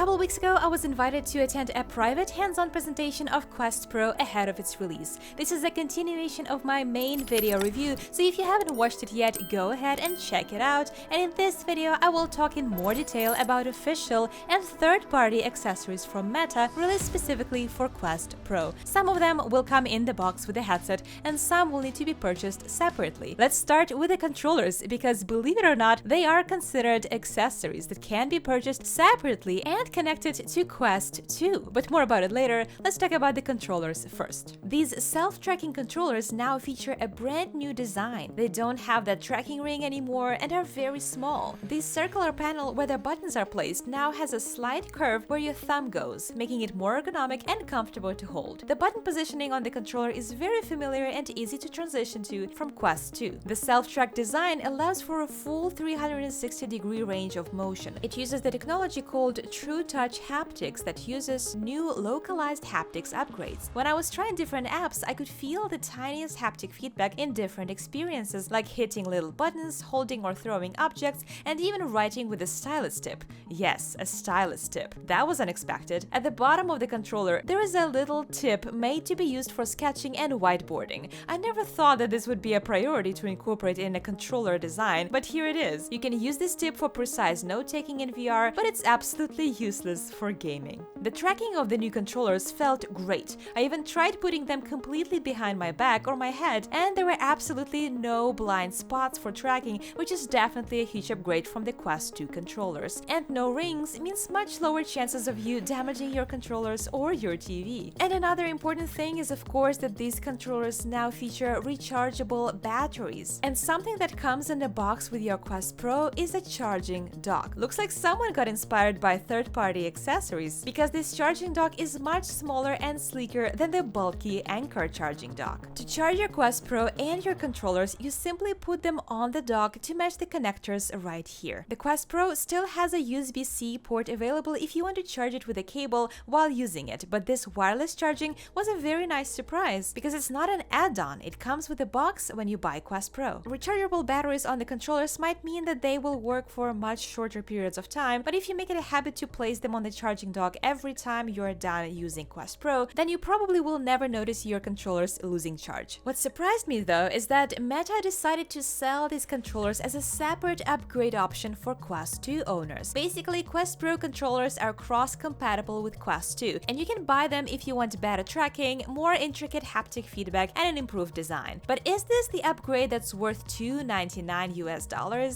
couple weeks ago, I was invited to attend a private hands-on presentation of Quest Pro ahead of its release. This is a continuation of my main video review, so if you haven't watched it yet, go ahead and check it out. And in this video, I will talk in more detail about official and third-party accessories from Meta released specifically for Quest Pro. Some of them will come in the box with the headset, and some will need to be purchased separately. Let's start with the controllers, because believe it or not, they are considered accessories that can be purchased separately and connected to Quest 2. But more about it later. Let's talk about the controllers first. These self-tracking controllers now feature a brand new design. They don't have that tracking ring anymore and are very small. The circular panel where the buttons are placed now has a slight curve where your thumb goes, making it more ergonomic and comfortable to hold. The button positioning on the controller is very familiar and easy to transition to from Quest 2. The self-track design allows for a full 360-degree range of motion. It uses the technology called SHOUTOUT haptics that uses new localized haptics upgrades. When I was trying different apps, I could feel the tiniest haptic feedback in different experiences, like hitting little buttons, holding or throwing objects, and even writing with a stylus tip. Yes, a stylus tip. That was unexpected. At the bottom of the controller, there is a little tip made to be used for sketching and whiteboarding. I never thought that this would be a priority to incorporate in a controller design, but here it is. You can use this tip for precise note-taking in VR, but it's absolutely useless for gaming. The tracking of the new controllers felt great. I even tried putting them completely behind my back or my head, and there were absolutely no blind spots for tracking, which is definitely a huge upgrade from the Quest 2 controllers. And no rings means much lower chances of you damaging your controllers or your TV. And another important thing is, of course, that these controllers now feature rechargeable batteries. And something that comes in the box with your Quest Pro is a charging dock. Looks like someone got inspired by third-party accessories, because this charging dock is much smaller and sleeker than the bulky Anker charging dock. To charge your Quest Pro and your controllers, you simply put them on the dock to match the connectors right here. The Quest Pro still has a USB-C port available if you want to charge it with a cable while using it, but this wireless charging was a very nice surprise, because it's not an add-on, it comes with the box when you buy Quest Pro. Rechargeable batteries on the controllers might mean that they will work for much shorter periods of time, but if you make it a habit to place them on the charging dock every time you're done using Quest Pro, then you probably will never notice your controllers losing charge. What surprised me though is that Meta decided to sell these controllers as a separate upgrade option for Quest 2 owners. Basically, Quest Pro controllers are cross-compatible with Quest 2, and you can buy them if you want better tracking, more intricate haptic feedback, and an improved design. But is this the upgrade that's worth $299 US?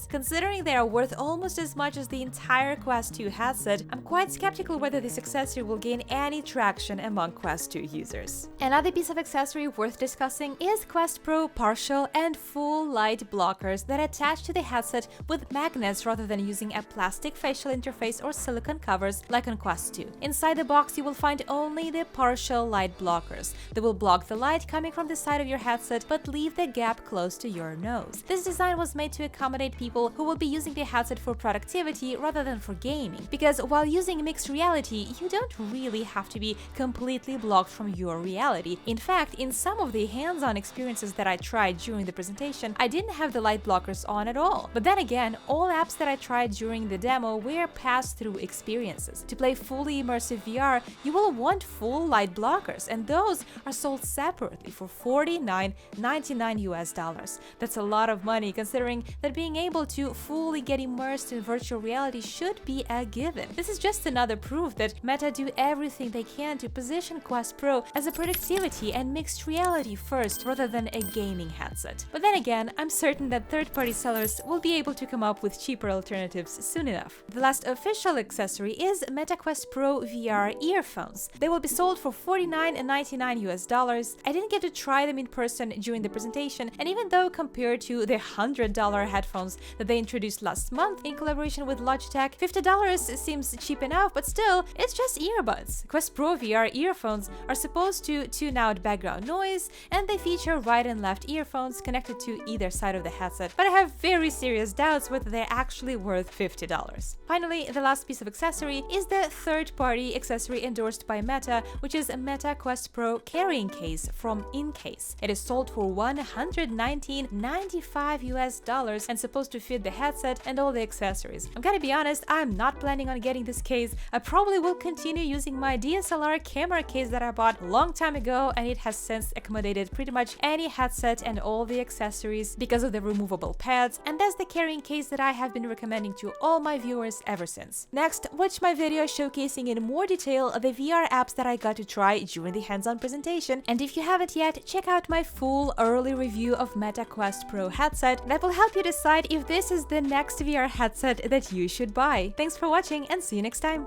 Considering they are worth almost as much as the entire Quest 2 headset, I'm quite skeptical whether this accessory will gain any traction among Quest 2 users. Another piece of accessory worth discussing is Quest Pro partial and full light blockers that attach to the headset with magnets rather than using a plastic facial interface or silicone covers like on Quest 2. Inside the box, you will find only the partial light blockers. They will block the light coming from the side of your headset but leave the gap close to your nose. This design was made to accommodate people who will be using the headset for productivity rather than for gaming, because while using mixed reality, you don't really have to be completely blocked from your reality. In fact, in some of the hands-on experiences that I tried during the presentation, I didn't have the light blockers on at all. But then again, all apps that I tried during the demo were pass-through experiences. To play fully immersive VR, you will want full light blockers, and those are sold separately for $49.99 US. That's a lot of money, considering that being able to fully get immersed in virtual reality should be a given. This is just another proof that Meta do everything they can to position Quest Pro as a productivity and mixed reality first rather than a gaming headset. But then again, I'm certain that third-party sellers will be able to come up with cheaper alternatives soon enough. The last official accessory is Meta Quest Pro VR earphones. They will be sold for $49.99 US. I didn't get to try them in person during the presentation, and even though compared to the $100 headphones that they introduced last month in collaboration with Logitech, $50 seems cheap enough, but still, it's just earbuds. Quest Pro VR earphones are supposed to tune out background noise, and they feature right and left earphones connected to either side of the headset, but I have very serious doubts whether they're actually worth $50. Finally, the last piece of accessory is the third-party accessory endorsed by Meta, which is a Meta Quest Pro carrying case from InCase. It is sold for $119.95 US and supposed to fit the headset and all the accessories. I'm gonna be honest, I'm not planning on getting this this case. I probably will continue using my DSLR camera case that I bought a long time ago, and it has since accommodated pretty much any headset and all the accessories because of the removable pads, and that's the carrying case that I have been recommending to all my viewers ever since. Next, watch my video showcasing in more detail the VR apps that I got to try during the hands-on presentation, and if you haven't yet, check out my full early review of Meta Quest Pro headset that will help you decide if this is the next VR headset that you should buy. Thanks for watching and see you next time!